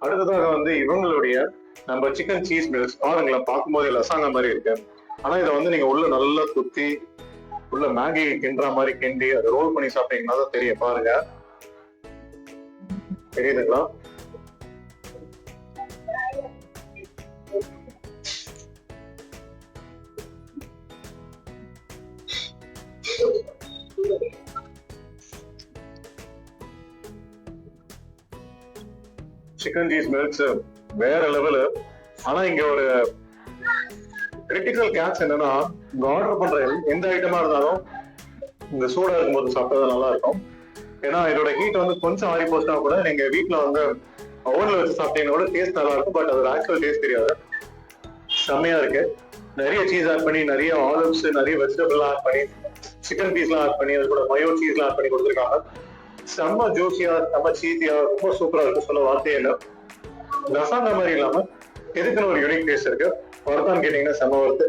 அடுத்ததாக வந்து இவங்களுடைய நம்ம சிக்கன் சீஸ் மீல்ஸ் பாருங்களேன், பார்க்கும்போது லசாங்க மாதிரி இருக்கு. ஆனா இதை வந்து நீங்க உள்ள நல்லா குத்தி உள்ள மேகி கிண்டுற மாதிரி கிண்டி அதை ரோல் பண்ணி சாப்பிட்டீங்கன்னா தான் தெரியும். பாருங்க, தெரியுதுங்களா? சிக்கன் சீஸ் மில்க்ஸ் வேற லெவலு. ஆனா இங்க ஒரு கிரிட்டிக்கல் கேட்ச் என்னன்னா, இங்க ஆர்டர் பண்ற எந்த ஐட்டமா இருந்தாலும் இந்த சூடா இருக்கும்போது சாப்பிட்டா நல்லா இருக்கும். ஏன்னா இதோட ஹீட் வந்து கொஞ்சம் ஆறி போச்சுன்னா கூட நீங்க வீட்டுல வந்து ஓவன்ல வச்சு சாப்பிட்டீங்கன்னா கூட டேஸ்ட் நல்லா இருக்கும். பட் அதோட ஆக்சுவல் டேஸ்ட் தெரியாது. செம்மையா இருக்கு. நிறைய சீஸ் ஆட் பண்ணி, நிறைய ஆலிவ்ஸ், நிறைய வெஜிடபிள் ஆட் பண்ணி, சிக்கன் பீஸ்லாம் ஆட் பண்ணி, அது கூட மயோ சீஸ்லாம் ஆட் பண்ணி கொடுத்துருக்காங்க. செம்ம ஜூசியா, செம்ம சீஸியா, ரொம்ப சூப்பரா இருக்கு, சொல்ல வார்த்தையே இல்லை. லசாங்க மாதிரி இல்லாம எதுக்குன்னு ஒரு யூனிக் டேஸ்ட் இருக்கு. வரதான்னு கேட்டீங்கன்னா செம்ம வருது.